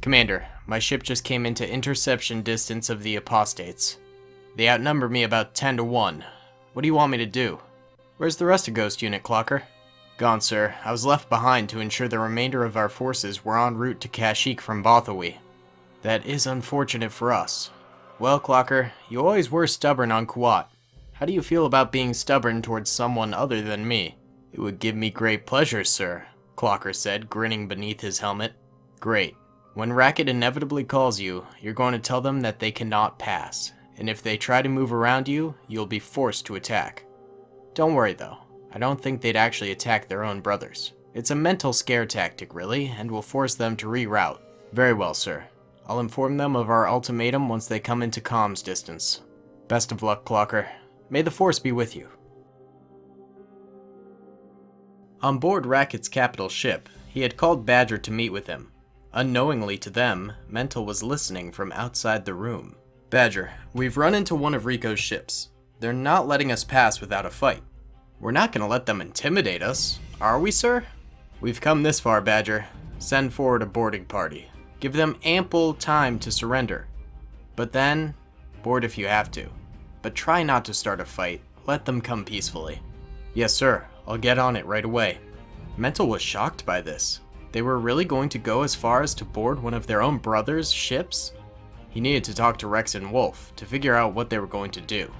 Commander, my ship just came into interception distance of the apostates. They outnumber me about 10 to 1. What do you want me to do? Where's the rest of Ghost Unit, Clocker? Gone, sir. I was left behind to ensure the remainder of our forces were en route to Kashyyyk from Bothawi. That is unfortunate for us. Well, Clocker, you always were stubborn on Kuat. How do you feel about being stubborn towards someone other than me? It would give me great pleasure, sir, Clocker said, grinning beneath his helmet. Great. When Racket inevitably calls you, you're going to tell them that they cannot pass, and if they try to move around you, you'll be forced to attack. Don't worry though, I don't think they'd actually attack their own brothers. It's a mental scare tactic really, and will force them to reroute. Very well, sir. I'll inform them of our ultimatum once they come into comms distance. Best of luck, Clocker. May the Force be with you. On board Racket's capital ship, he had called Badger to meet with him. Unknowingly to them, Mental was listening from outside the room. Badger, we've run into one of Rico's ships. They're not letting us pass without a fight. We're not going to let them intimidate us, are we, sir? We've come this far, Badger. Send forward a boarding party. Give them ample time to surrender. But then, board if you have to. But try not to start a fight. Let them come peacefully. Yes, sir. I'll get on it right away. Mental was shocked by this. They were really going to go as far as to board one of their own brothers' ships? He needed to talk to Rex and Wolf to figure out what they were going to do.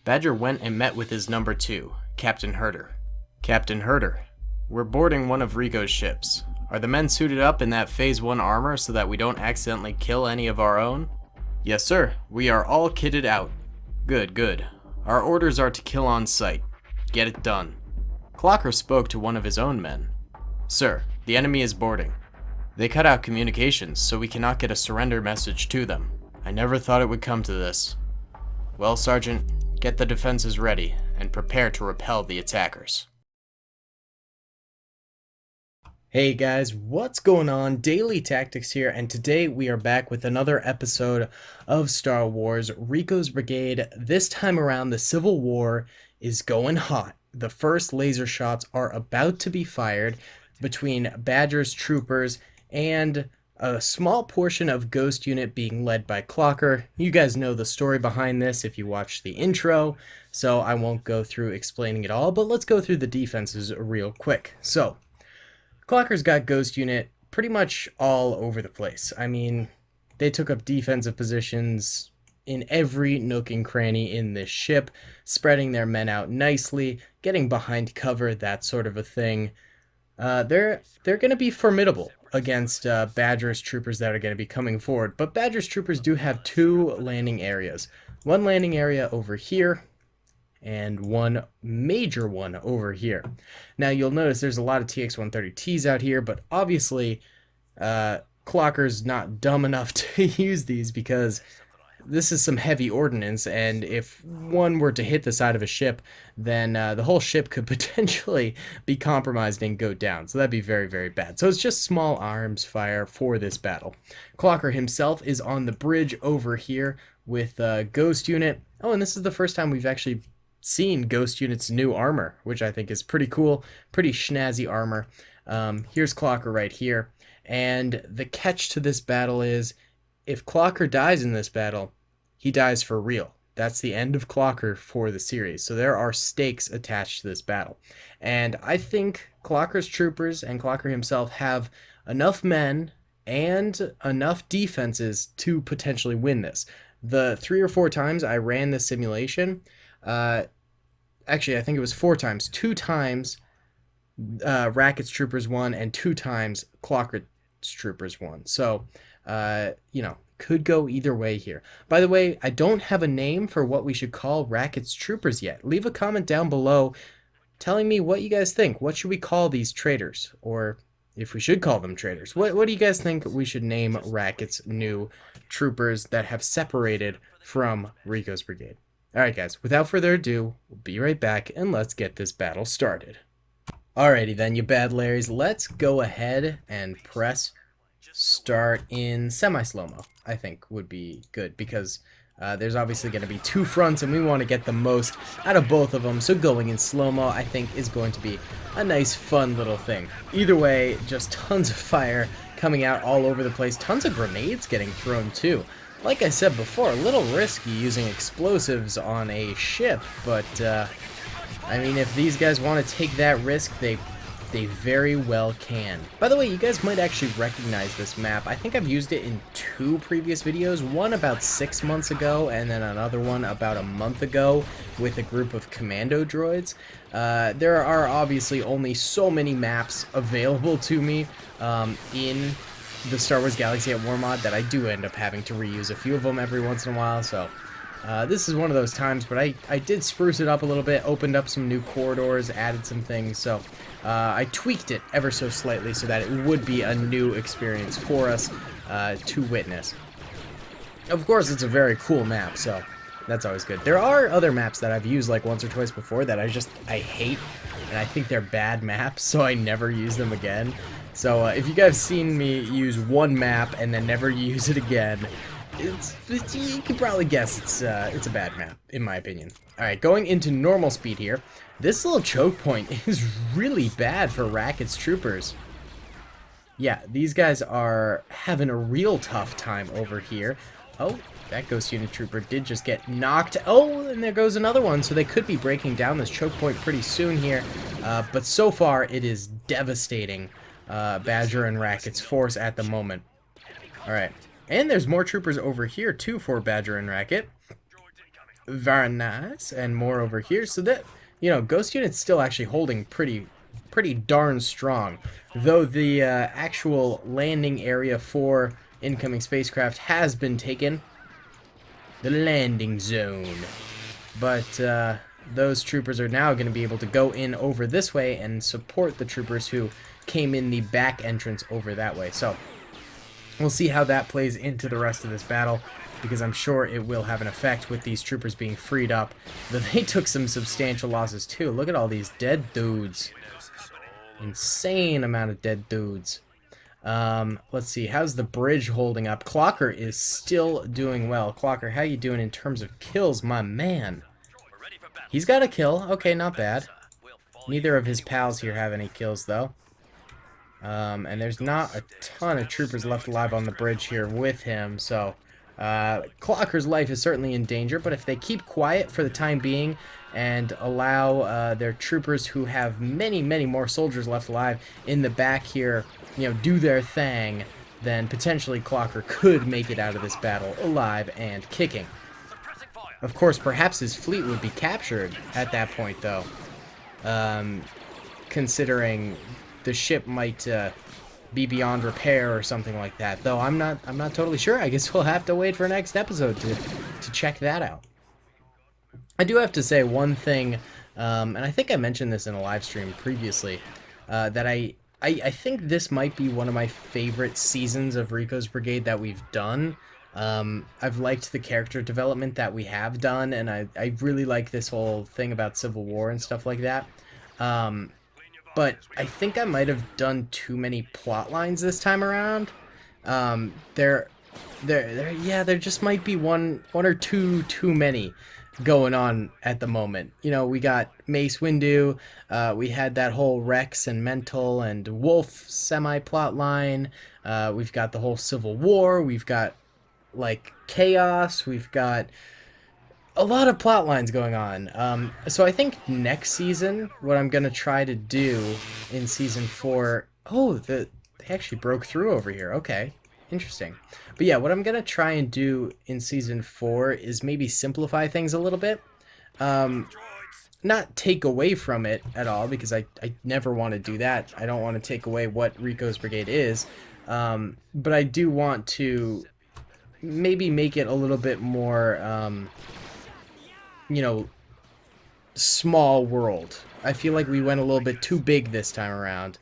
Badger went and met with his number 2, Captain Herder. Captain Herder, we're boarding one of Rico's ships. Are the men suited up in that Phase 1 armor so that we don't accidentally kill any of our own? Yes, sir. We are all kitted out. Good, good. Our orders are to kill on sight. Get it done. Clocker spoke to one of his own men. Sir, the enemy is boarding. They cut out communications, so we cannot get a surrender message to them. I never thought it would come to this. Well, Sergeant, get the defenses ready, and prepare to repel the attackers. Hey guys, what's going on? Daily Tactics here, and today we are back with another episode of Star Wars Ricos Brigade. This time around, the Civil War is going hot. The first laser shots are about to be fired between Badger's troopers and a small portion of Ghost Unit being led by Clocker. You guys know the story behind this if you watched the intro, so I won't go through explaining it all, but let's go through the defenses real quick. So, Clocker's got Ghost Unit pretty much all over the place. I mean, they took up defensive positions in every nook and cranny in this ship, spreading their men out nicely, getting behind cover, that sort of a thing. They're going to be formidable against Badger's troopers that are going to be coming forward, but Badger's troopers do have 2 landing areas. One landing area over here, and one major one over here. Now you'll notice there's a lot of TX-130Ts out here, but obviously Clocker's not dumb enough to use these because this is some heavy ordnance, and if one were to hit the side of a ship, then the whole ship could potentially be compromised and go down, so that'd be very, very bad. So it's just small arms fire for this battle. Clocker himself is on the bridge over here with Ghost Unit. Oh, and this is the first time we've actually seen Ghost Unit's new armor, which I think is pretty cool, pretty snazzy armor. Here's Clocker right here, and the catch to this battle is, if Clocker dies in this battle, he dies for real. That's the end of Clocker for the series. So there are stakes attached to this battle. And I think Clocker's troopers and Clocker himself have enough men and enough defenses to potentially win this. The 3 or 4 times I ran this simulation, actually I think it was 4 times. 2 times Racket's troopers won, and 2 times Clocker's troopers won. So you know, could go either way here. By the way, I don't have a name for what we should call Racket's troopers yet. Leave a comment down below telling me what you guys think. What should we call these traitors? Or if we should call them traitors. What do you guys think we should name Racket's new troopers that have separated from Ricos Brigade? Alright guys, without further ado, we'll be right back and let's get this battle started. Alrighty then, you bad Larrys, let's go ahead and press start in semi-slow-mo. I think would be good because There's obviously going to be two fronts, and we want to get the most out of both of them, so going in slow-mo, I think, is going to be a nice, fun little thing. Either way, just tons of fire coming out all over the place, tons of grenades getting thrown, too. Like I said before, a little risky using explosives on a ship, but, I mean, if these guys want to take that risk, they very well can. By the way, you guys might actually recognize this map. I think I've used it in 2 previous videos, one about 6 months ago, and then another one about a month ago with a group of commando droids. There are obviously only so many maps available to me in the Star Wars Galaxy at War mod that I do end up having to reuse a few of them every once in a while, so this is one of those times, but I did spruce it up a little bit, opened up some new corridors, added some things, so I tweaked it ever so slightly so that it would be a new experience for us to witness. Of course, it's a very cool map, so that's always good. There are other maps that I've used like once or twice before that I hate, and I think they're bad maps, so I never use them again. So if you guys have seen me use one map and then never use it again, you can probably guess it's a bad map, in my opinion. Alright, going into normal speed here. This little choke point is really bad for Rackett's troopers. Yeah, these guys are having a real tough time over here. Oh, that Ghost Unit Trooper did just get knocked. Oh, and there goes another one, so they could be breaking down this choke point pretty soon here. But so far, it is devastating Badger and Rackett's force at the moment. Alright. And there's more troopers over here, too, for Badger and Racket. Very nice. And more over here. So that, you know, Ghost Unit's still actually holding pretty darn strong. Though the actual landing area for incoming spacecraft has been taken. The landing zone. But those troopers are now going to be able to go in over this way and support the troopers who came in the back entrance over that way. So we'll see how that plays into the rest of this battle, because I'm sure it will have an effect with these troopers being freed up. But they took some substantial losses too. Look at all these dead dudes. Insane amount of dead dudes. Let's see, how's the bridge holding up? Clocker is still doing well. Clocker, how you doing in terms of kills, my man? He's got a kill. Okay, not bad. Neither of his pals here have any kills, though. And there's not a ton of troopers left alive on the bridge here with him, so Clocker's life is certainly in danger, but if they keep quiet for the time being and allow their troopers who have many more soldiers left alive in the back here, you know, do their thing, then potentially Clocker could make it out of this battle alive and kicking. Of course, perhaps his fleet would be captured at that point, though, considering the ship might be beyond repair or something like that. Though I'm not totally sure. I guess we'll have to wait for next episode to check that out. I do have to say one thing, and I think I mentioned this in a live stream previously, that I think this might be one of my favorite seasons of Ricos Brigade that we've done. I've liked the character development that we have done, and I really like this whole thing about Civil War and stuff like that. But I think I might have done too many plot lines this time around. There just might be one or two too many going on at the moment. You know, we got Mace Windu, we had that whole Rex and Mental and Wolf semi-plot line, we've got the whole Civil War, we've got, like, Chaos, we've got a lot of plot lines going on. So I think next season, what I'm going to try to do in Season 4... Oh, they actually broke through over here. Okay, interesting. But yeah, what I'm going to try and do in Season 4 is maybe simplify things a little bit. Not take away from it at all, because I never want to do that. I don't want to take away what Ricos Brigade is. But I do want to maybe make it a little bit more... you know, small world. I feel like we went a little bit too big this time around,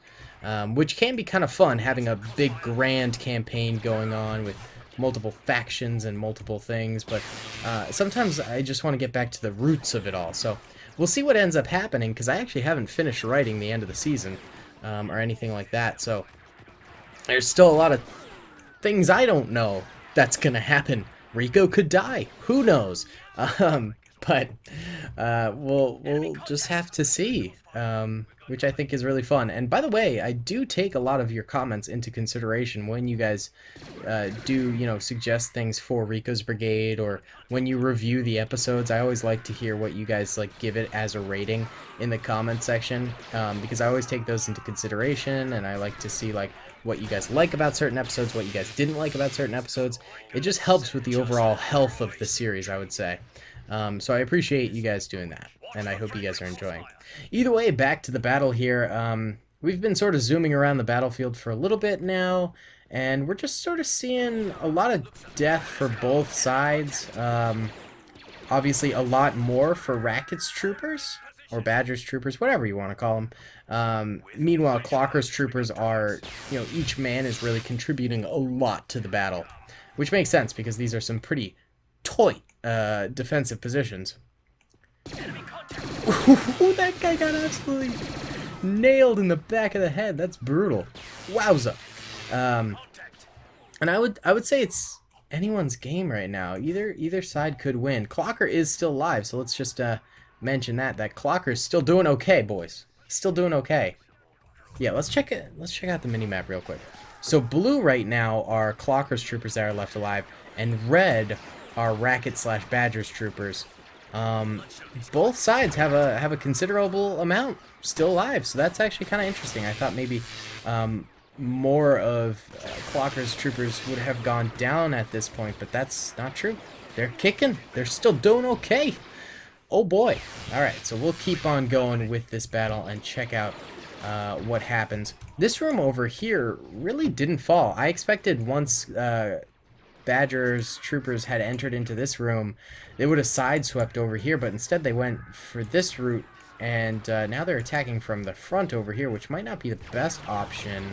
which can be kind of fun, having a big grand campaign going on with multiple factions and multiple things, but sometimes I just want to get back to the roots of it all. So we'll see what ends up happening, because I actually haven't finished writing the end of the season or anything like that, so there's still a lot of things I don't know that's gonna happen Rico could die. Who knows? But we'll just have to see. Which I think is really fun. And by the way, I do take a lot of your comments into consideration when you guys do, you know, suggest things for Rico's Brigade, or when you review the episodes. I always like to hear what you guys like give it as a rating in the comment section, because I always take those into consideration, and I like to see like what you guys like about certain episodes, what you guys didn't like about certain episodes. It just helps with the overall health of the series, I would say. So I appreciate you guys doing that, and I hope you guys are enjoying. Either way, back to the battle here. We've been sort of zooming around the battlefield for a little bit now, and we're just sort of seeing a lot of death for both sides. Obviously, a lot more for Racket's troopers, or Badger's troopers, whatever you want to call them. Meanwhile, Clocker's troopers are, you know, each man is really contributing a lot to the battle, which makes sense because these are some pretty tight defensive positions. Ooh, that guy got absolutely nailed in the back of the head. That's brutal. Wowza. And I would say it's anyone's game right now. Either side could win. Clocker is still alive, so let's just mention that Clocker's still doing okay, boys. Still doing okay. Yeah, let's check it. Let's check out the mini-map real quick. So blue right now are Clocker's troopers that are left alive, and red are Racket/Badger's troopers. Both sides have a considerable amount still alive, so that's actually kind of interesting. I thought maybe more of Clocker's troopers would have gone down at this point, but that's not true. They're kicking. They're still doing okay. Oh boy. Alright, so we'll keep on going with this battle and check out what happens. This room over here really didn't fall. I expected once Badger's troopers had entered into this room, they would have sideswept over here, but instead they went for this route, and now they're attacking from the front over here, which might not be the best option.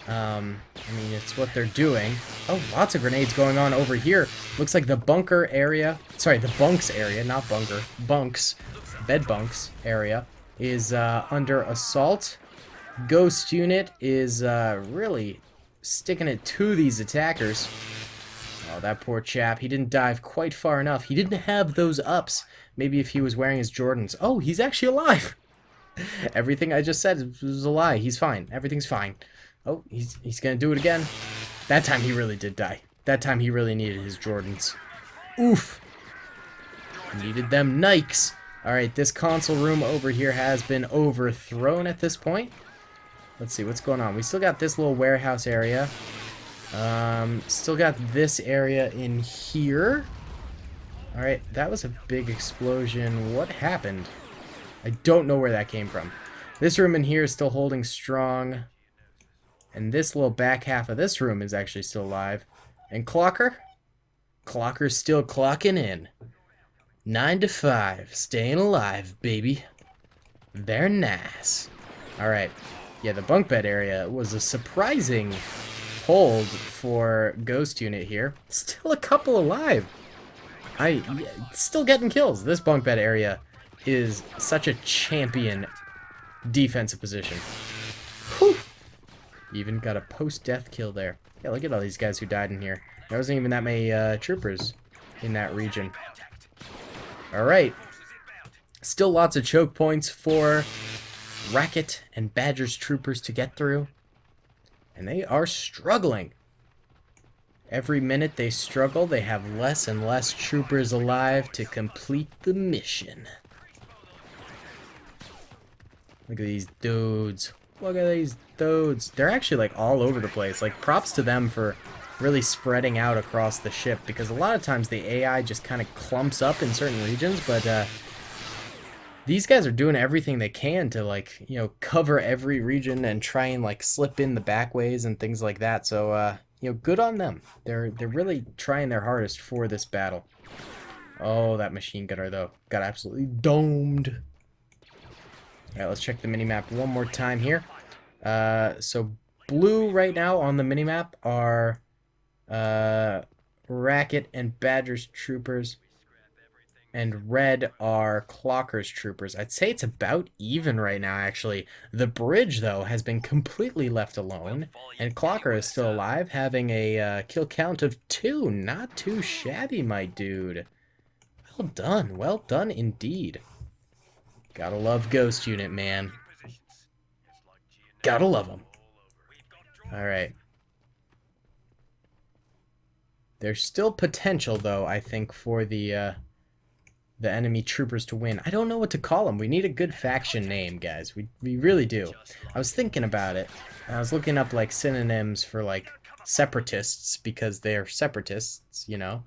I mean, it's what they're doing. Oh, lots of grenades going on over here. Looks like the bunker area, sorry, the bunks area, not bunker, bunks, bed bunks area is under assault. Ghost unit is really sticking it to these attackers. Oh, that poor chap. He didn't dive quite far enough. He didn't have those ups. Maybe if he was wearing his Jordans. Oh, he's actually alive. Everything I just said was a lie. He's fine. Everything's fine. Oh, he's gonna do it again. That time he really did die. That time he really needed his Jordans. Oof. Needed them Nikes. Alright, this console room over here has been overthrown at this point. Let's see what's going on. We still got this little warehouse area. Still got this area in here. Alright, that was a big explosion. What happened? I don't know where that came from. This room in here is still holding strong. And this little back half of this room is actually still alive. And Clocker? Clocker's still clocking in. 9 to 5. Staying alive, baby. Very nice. Alright. Yeah, the bunk bed area was a surprising hold for Ghost Unit here. Still a couple alive. Still getting kills. This bunk bed area is such a champion defensive position. Whew. Even got a post-death kill there. Yeah, look at all these guys who died in here. There wasn't even that many troopers in that region. Alright. Still lots of choke points for Racket and Badger's troopers to get through. And they are struggling. Every minute they struggle, they have less and less troopers alive to complete the mission. Look at these dudes. Look at these dudes. They're actually like all over the place. Like, props to them for really spreading out across the ship, because a lot of times the AI just kind of clumps up in certain regions, but these guys are doing everything they can to, like, you know, cover every region and try and like slip in the back ways and things like that. So you know, good on them. They're really trying their hardest for this battle. Oh, that machine gunner though got absolutely domed. Alright, let's check the minimap one more time here. So blue right now on the minimap are Racket and Badger's troopers. and red are Clocker's troopers. I'd say it's about even right now, actually. The bridge, though, has been completely left alone, and Clocker is still alive, having a kill count of 2. Not too shabby, my dude. Well done indeed. Gotta love Ghost Unit, man. Gotta love them. Alright. There's still potential, though, I think, for the enemy troopers to win. I don't know what to call them. We need a good faction name, guys. We really do. I was thinking about it. I was looking up, like, synonyms for, like, separatists, because they're separatists, you know?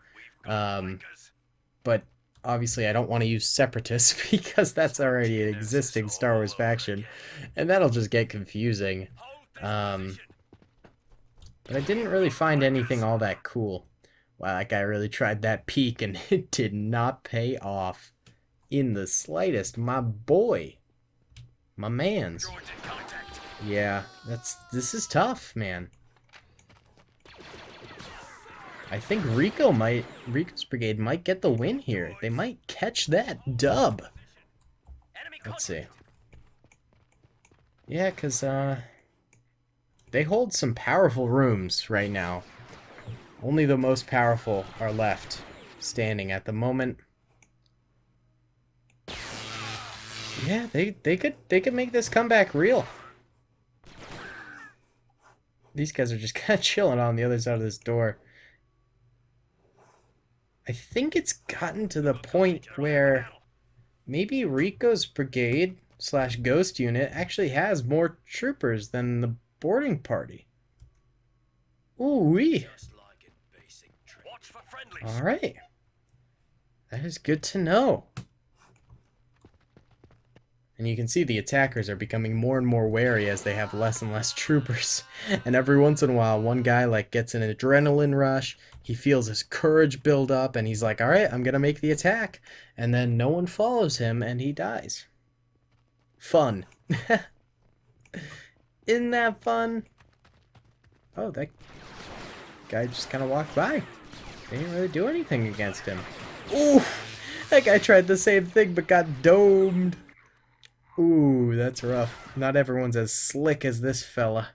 But obviously I don't want to use separatists because that's already an existing Star Wars faction, and that'll just get confusing. But I didn't really find anything all that cool. Wow, that guy really tried that peek, and it did not pay off in the slightest. My boy. My mans. Yeah, this is tough, man. I think Ricos Brigade might get the win here. They might catch that dub. Let's see. Yeah, because, they hold some powerful rooms right now. Only the most powerful are left standing at the moment. Yeah, they could make this comeback real. These guys are just kind of chilling on the other side of this door. I think it's gotten to the point where maybe Rico's brigade / ghost unit actually has more troopers than the boarding party. Ooh-wee. Alright. That is good to know. And you can see the attackers are becoming more and more wary as they have less and less troopers. And every once in a while, one guy like gets an adrenaline rush. He feels his courage build up, and he's like, all right, I'm going to make the attack. And then no one follows him, and he dies. Fun. Isn't that fun? Oh, that guy just kind of walked by. They didn't really do anything against him. Ooh, that guy tried the same thing, but got domed. Ooh, that's rough. Not everyone's as slick as this fella.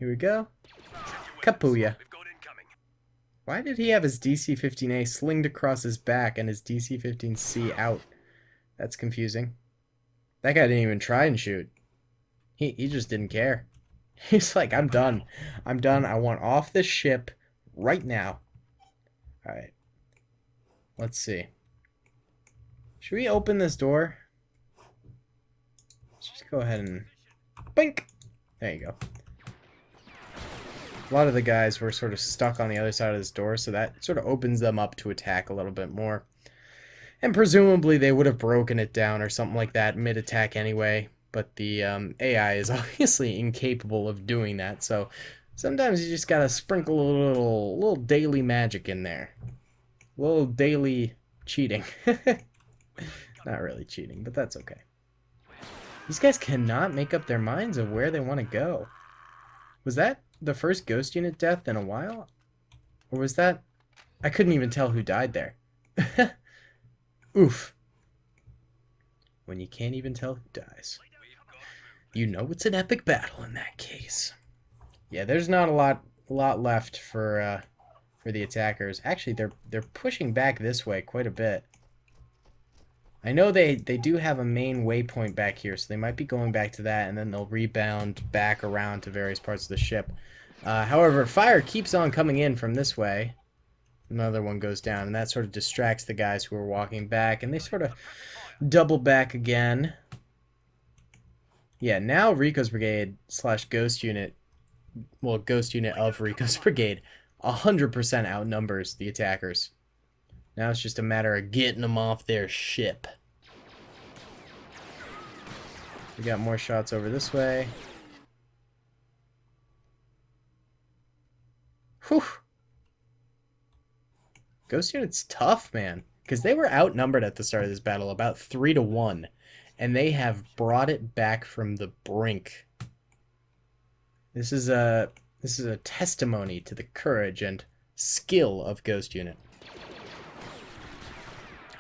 Here we go. Kapuya. Why did he have his DC-15A slinged across his back and his DC-15C out? That's confusing. That guy didn't even try and shoot. He just didn't care. He's like, I'm done. I'm done. I want off this ship right now. Alright. Let's see. Should we open this door? Let's just go ahead and... Bink! There you go. A lot of the guys were sort of stuck on the other side of this door, so that sort of opens them up to attack a little bit more. And presumably they would have broken it down or something like that mid-attack anyway, but the AI is obviously incapable of doing that, so sometimes you just gotta sprinkle a little daily magic in there. A little daily cheating. Not really cheating, but that's okay. These guys cannot make up their minds of where they want to go. Was that the first ghost unit death in a while? Or was that... I couldn't even tell who died there. Oof. When you can't even tell who dies. You know it's an epic battle in that case. Yeah, there's not a lot left for the attackers. Actually, they're pushing back this way quite a bit. I know they do have a main waypoint back here, so they might be going back to that, and then they'll rebound back around to various parts of the ship. However, fire keeps on coming in from this way. Another one goes down, and that sort of distracts the guys who are walking back, and they sort of double back again. Yeah, now Rico's Brigade / Ghost Unit, well, Ghost Unit of Rico's Brigade, 100% outnumbers the attackers. Now it's just a matter of getting them off their ship. We got more shots over this way. Whew. Ghost Unit's tough, man. Because they were outnumbered at the start of this battle, about 3-1. And they have brought it back from the brink. This is a testimony to the courage and skill of Ghost Unit.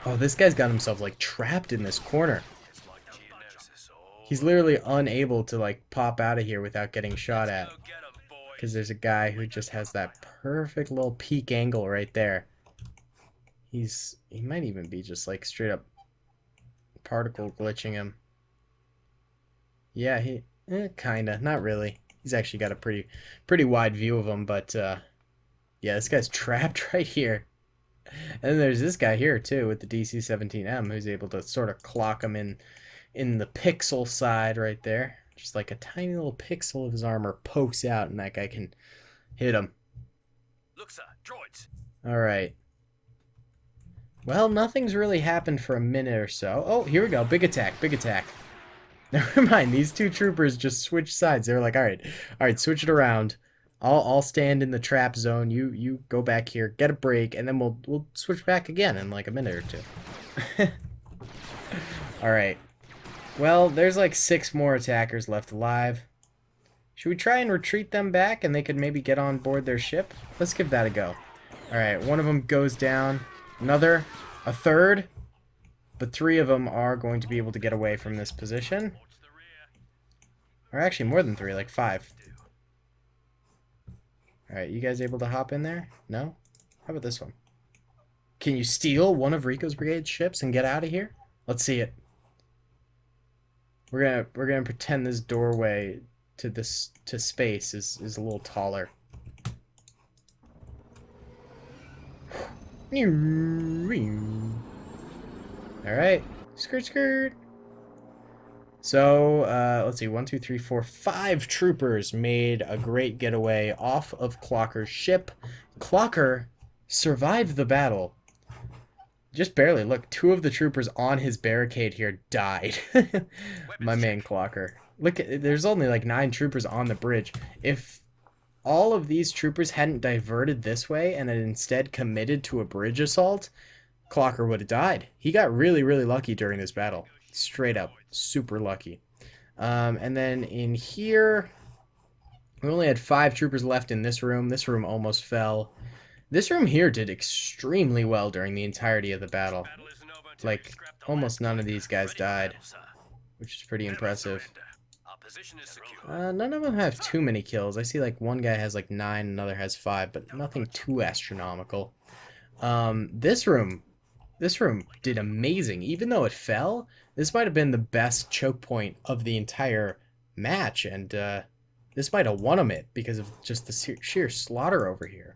Oh, this guy's got himself like trapped in this corner. He's literally unable to like pop out of here without getting shot at. Because there's a guy who just has that perfect little peak angle right there. He might even be just like straight up particle glitching him. Yeah, kinda, not really. He's actually got a pretty wide view of him, but yeah, this guy's trapped right here. And then there's this guy here too with the DC-17M who's able to sort of clock him in the pixel side right there. Just like a tiny little pixel of his armor pokes out and that guy can hit him. Look, sir, droids. Alright. Well, nothing's really happened for a minute or so. Oh, here we go. Big attack, big attack. Never mind, these two troopers just switched sides. They were like, alright, switch it around. I'll stand in the trap zone. You go back here, get a break, and then we'll switch back again in like a minute or two. Alright. Well, there's like 6 more attackers left alive. Should we try and retreat them back and they could maybe get on board their ship? Let's give that a go. Alright, one of them goes down. Another. A third. But 3 of them are going to be able to get away from this position. Or actually more than 3, like 5. Alright, you guys able to hop in there? No? How about this one? Can you steal one of Ricos Brigade's ships and get out of here? Let's see it. We're gonna pretend this doorway to space is a little taller. Alright. Skirt skirt. So, let's see, 1, 2, 3, 4, 5 troopers made a great getaway off of Clocker's ship. Clocker survived the battle. Just barely. Look, 2 of the troopers on his barricade here died. My man Clocker. Look, there's only like 9 troopers on the bridge. If all of these troopers hadn't diverted this way and had instead committed to a bridge assault, Clocker would have died. He got really, really lucky during this battle. Straight up. Super lucky. And then in here, we only had 5 troopers left in this room. This room almost fell. This room here did extremely well during the entirety of the battle. Like, almost none of these guys died, which is pretty impressive. None of them have too many kills. I see like one guy has like 9, another has 5, but nothing too astronomical. This room did amazing. Even though it fell, this might have been the best choke point of the entire match, and this might have won them it because of just the sheer slaughter over here.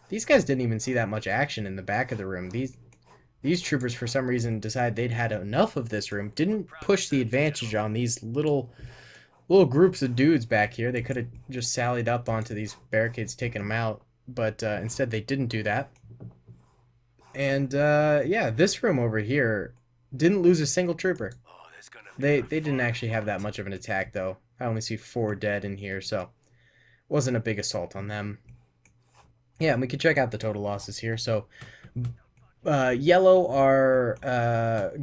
These guys didn't even see that much action in the back of the room. These troopers, for some reason, decided they'd had enough of this room. Didn't push the advantage on these little groups of dudes back here. They could have just sallied up onto these barricades, taken them out. But instead, they didn't do that. And yeah, this room over here didn't lose a single trooper. They didn't actually have that much of an attack, though. I only see 4 dead in here, so wasn't a big assault on them. Yeah, and we can check out the total losses here. So, yellow are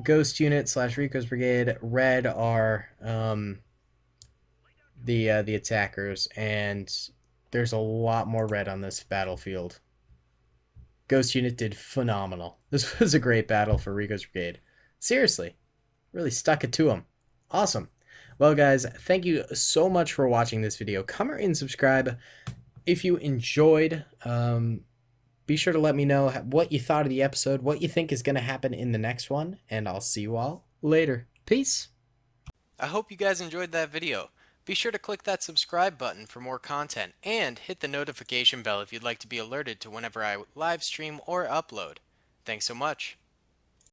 Ghost Unit / Ricos Brigade. Red are the attackers, and there's a lot more red on this battlefield. Ghost Unit did phenomenal. This was a great battle for Ricos Brigade. Seriously, really stuck it to them. Awesome. Well, guys, thank you so much for watching this video. Comment and subscribe if you enjoyed. Be sure to let me know what you thought of the episode, what you think is going to happen in the next one, and I'll see you all later. Peace. I hope you guys enjoyed that video. Be sure to click that subscribe button for more content, and hit the notification bell if you'd like to be alerted to whenever I live stream or upload. Thanks so much.